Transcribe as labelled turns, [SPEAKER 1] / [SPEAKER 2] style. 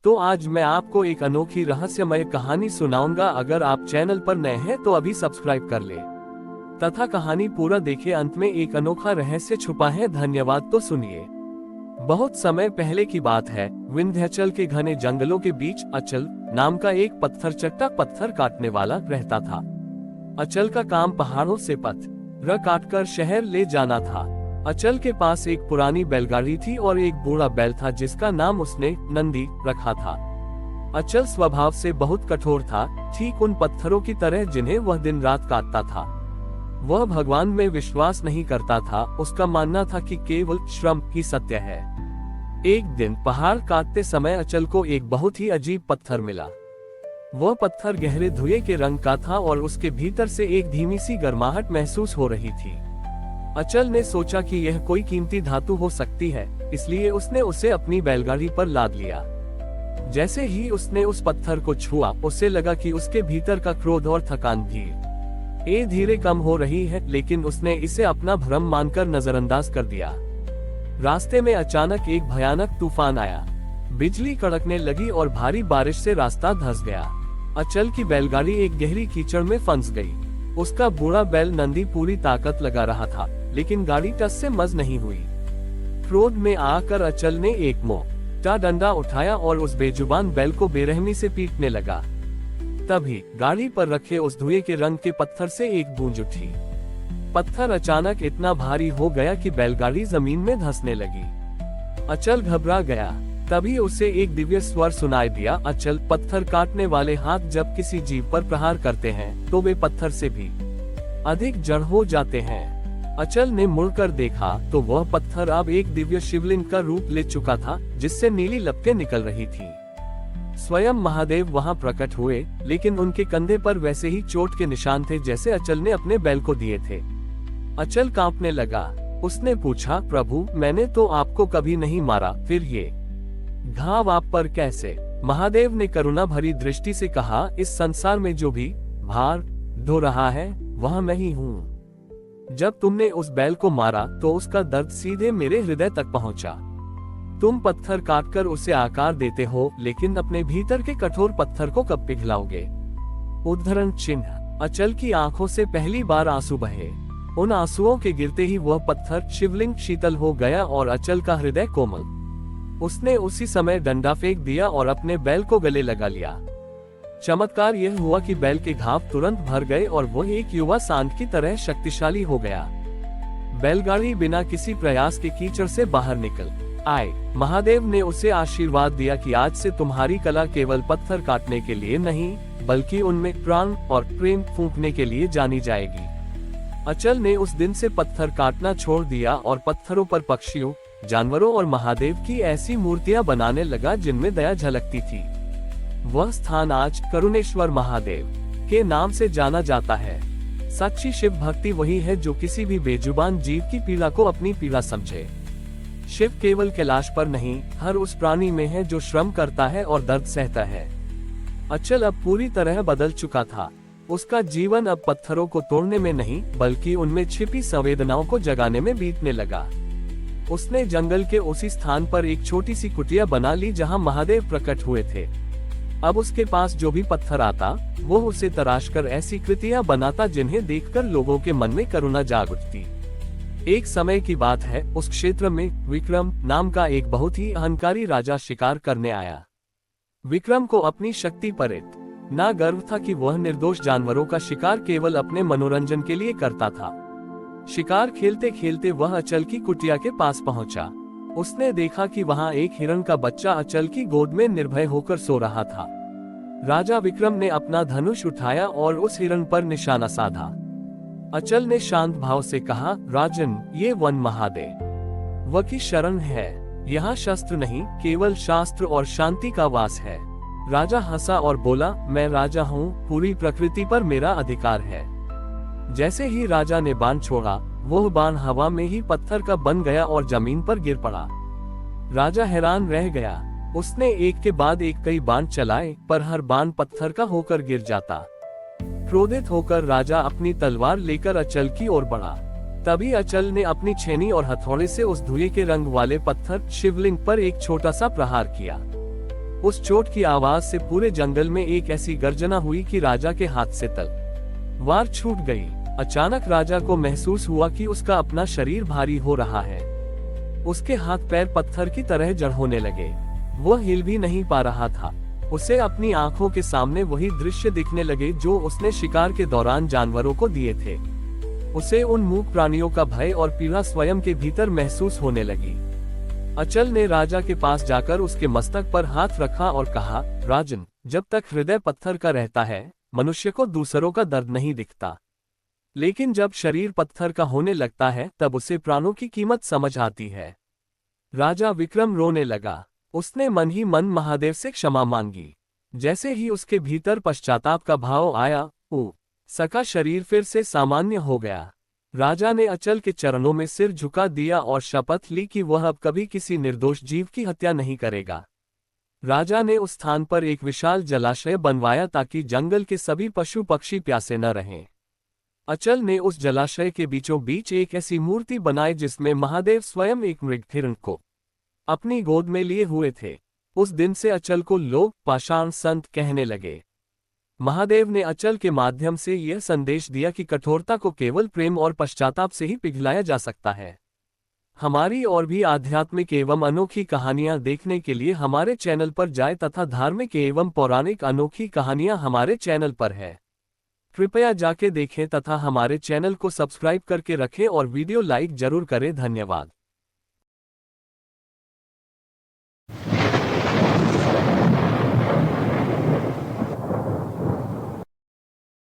[SPEAKER 1] तो आज मैं आपको एक अनोखी रहस्यमय कहानी सुनाऊंगा। अगर आप चैनल पर नए हैं तो अभी सब्सक्राइब कर ले तथा कहानी पूरा देखें। अंत में एक अनोखा रहस्य छुपा है। धन्यवाद। तो सुनिए। बहुत समय पहले की बात है। विंध्याचल के घने जंगलों के बीच अचल नाम का एक पत्थर चट्टा पत्थर काटने वाला रहता था। अचल का काम पहाड़ों से पत्थर काटकर शहर ले जाना था। अचल के पास एक पुरानी बैलगाड़ी थी और एक बूढ़ा बैल था जिसका नाम उसने नंदी रखा था। अचल स्वभाव से बहुत कठोर था, ठीक उन पत्थरों की तरह जिन्हें वह दिन रात काटता था। वह भगवान में विश्वास नहीं करता था। उसका मानना था कि केवल श्रम ही सत्य है। एक दिन पहाड़ काटते समय अचल को एक बहुत ही अजीब पत्थर मिला। वह पत्थर गहरे धुएं के रंग का था और उसके भीतर से एक धीमी सी गर्माहट महसूस हो रही थी। अचल ने सोचा कि यह कोई कीमती धातु हो सकती है, इसलिए उसने उसे अपनी बैलगाड़ी पर लाद लिया। जैसे ही उसने उस पत्थर को छुआ, उसे लगा कि उसके भीतर का क्रोध और थकान धीरे धीरे कम हो रही है, लेकिन उसने इसे अपना भ्रम मानकर नजरअंदाज कर दिया। रास्ते में अचानक एक भयानक तूफान आया। बिजली कड़कने लगी और भारी बारिश से रास्ता धंस गया। अचल की बैलगाड़ी एक गहरी कीचड़ में फंस गई। उसका बूढ़ा बैल नंदी पूरी ताकत लगा रहा था, लेकिन गाड़ी टस से मज नहीं हुई। क्रोध में आकर अचल ने एक मोटा डंडा उठाया और उस बेजुबान बैल को बेरहमी से पीटने लगा। तभी गाड़ी पर रखे उस धुएं के रंग के पत्थर से एक गूंज उठी। पत्थर अचानक इतना भारी हो गया कि बैलगाड़ी जमीन में धंसने लगी। अचल घबरा गया। तभी उसे एक दिव्य स्वर सुनाई दिया, अचल, पत्थर काटने वाले हाथ जब किसी जीव पर प्रहार करते हैं तो वे पत्थर से भी अधिक जड़ हो जाते हैं। अचल ने मुड़कर देखा तो वह पत्थर अब एक दिव्य शिवलिंग का रूप ले चुका था, जिससे नीली लपटें निकल रही थी। स्वयं महादेव वहां प्रकट हुए, लेकिन उनके कंधे पर वैसे ही चोट के निशान थे जैसे अचल ने अपने बैल को दिए थे। अचल कांपने लगा। उसने पूछा, प्रभु, मैंने तो आपको कभी नहीं मारा, फिर ये घाव आप पर कैसे? महादेव ने करुणा भरी दृष्टि से कहा, इस संसार में जो भी भार ढो रहा है वह मैं ही हूँ। जब तुमने उस बैल को मारा तो उसका दर्द सीधे मेरे हृदय तक पहुंचा। तुम पत्थर काटकर उसे आकार देते हो, लेकिन अपने भीतर के कठोर पत्थर को कब पिघलाओगे? उद्धरण चिन्ह। अचल की आंखों से पहली बार आंसू बहे। उन आंसुओं के गिरते ही वह पत्थर शिवलिंग शीतल हो गया और अचल का हृदय कोमल। उसने उसी समय डंडा फेंक दिया और अपने बैल को गले लगा लिया। चमत्कार यह हुआ कि बैल के घाव तुरंत भर गए और वह एक युवा सांड की तरह शक्तिशाली हो गया। बैलगाड़ी बिना किसी प्रयास के कीचड़ से बाहर निकल आए। महादेव ने उसे आशीर्वाद दिया कि आज से तुम्हारी कला केवल पत्थर काटने के लिए नहीं, बल्कि उनमें प्राण और प्रेम फूंकने के लिए जानी जाएगी। अचल ने उस दिन से पत्थर काटना छोड़ दिया और पत्थरों पर पक्षियों, जानवरों और महादेव की ऐसी मूर्तियां बनाने लगा जिनमें दया झलकती थी। वह स्थान आज करुणेश्वर महादेव के नाम से जाना जाता है। सच्ची शिव भक्ति वही है जो किसी भी बेजुबान जीव की पीड़ा को अपनी पीड़ा समझे। शिव केवल कैलाश पर नहीं, हर उस प्राणी में है जो श्रम करता है और दर्द सहता है। अचल अब पूरी तरह बदल चुका था। उसका जीवन अब पत्थरों को तोड़ने में नहीं, बल्कि उनमें छिपी संवेदनाओं को जगाने में बीतने लगा। उसने जंगल के उसी स्थान पर एक छोटी सी कुटिया बना ली जहां महादेव प्रकट हुए थे। अब उसके पास जो भी पत्थर आता, वो उसे तराशकर ऐसी कृतियां बनाता जिन्हें देखकर लोगों के मन में करुणा जाग उठती। एक समय की बात है, उस क्षेत्र में विक्रम नाम का एक बहुत ही अहंकारी राजा शिकार करने आया। विक्रम को अपनी शक्ति पर इतना गर्व था कि वह निर्दोष जानवरों का शिकार केवल अपने मनोरंजन के लिए करता था। शिकार खेलते खेलते वह अचल की कुटिया के पास पहुंचा। उसने देखा कि वहां एक हिरण का बच्चा अचल की गोद में निर्भय होकर सो रहा था। राजा विक्रम ने अपना धनुष उठाया और उस हिरण पर निशाना साधा। अचल ने शांत भाव से कहा, राजन, ये वन महादेव व की शरण है। यहाँ शस्त्र नहीं, केवल शास्त्र और शांति का वास है। राजा हंसा और बोला, मैं राजा हूँ, पूरी प्रकृति पर मेरा अधिकार है। जैसे ही राजा ने बाण छोड़ा, वह बाण हवा में ही पत्थर का बन गया और जमीन पर गिर पड़ा। राजा हैरान रह गया। उसने एक के बाद एक कई बाण चलाए, पर हर बाण पत्थर का होकर गिर जाता। क्रोधित होकर राजा अपनी तलवार लेकर अचल की ओर बढ़ा। तभी अचल ने अपनी छेनी और हथौड़े से उस धुएं के रंग वाले पत्थर शिवलिंग पर एक छोटा सा प्रहार किया। उस चोट की आवाज से पूरे जंगल में एक ऐसी गर्जना हुई कि राजा के हाथ से तलवार छूट गई। अचानक राजा को महसूस हुआ कि उसका अपना शरीर भारी हो रहा है। उसके हाथ पैर पत्थर की तरह जड़ होने लगे। वह हिल भी नहीं पा रहा था। उसे अपनी आंखों के सामने वही दृश्य दिखने लगे जो उसने शिकार के दौरान जानवरों को दिए थे। उसे उन मूक प्राणियों का भय और पीड़ा स्वयं के भीतर महसूस होने लगी। अचल ने राजा के पास जाकर उसके मस्तक पर हाथ रखा और कहा, राजन, जब तक हृदय पत्थर का रहता है, मनुष्य को दूसरों का दर्द नहीं दिखता। लेकिन जब शरीर पत्थर का होने लगता है, तब उसे प्राणों की कीमत समझ आती है। राजा विक्रम रोने लगा। उसने मन ही मन महादेव से क्षमा मांगी। जैसे ही उसके भीतर पश्चाताप का भाव आया, उसका शरीर फिर से सामान्य हो गया। राजा ने अचल के चरणों में सिर झुका दिया और शपथ ली कि वह अब कभी किसी निर्दोष जीव की हत्या नहीं करेगा। राजा ने उस स्थान पर एक विशाल जलाशय बनवाया ताकि जंगल के सभी पशु पक्षी प्यासे न रहें। अचल ने उस जलाशय के बीचों बीच एक ऐसी मूर्ति बनाई जिसमें महादेव स्वयं एक मृग हिरण को अपनी गोद में लिए हुए थे। उस दिन से अचल को लोग पाषाण संत कहने लगे। महादेव ने अचल के माध्यम से यह संदेश दिया कि कठोरता को केवल प्रेम और पश्चाताप से ही पिघलाया जा सकता है। हमारी और भी आध्यात्मिक एवं अनोखी कहानियां देखने के लिए हमारे चैनल पर जाएं तथा धार्मिक एवं पौराणिक अनोखी कहानियां हमारे चैनल पर है। कृपया जाके देखें तथा हमारे चैनल को सब्सक्राइब करके रखें और वीडियो लाइक जरूर करें। धन्यवाद।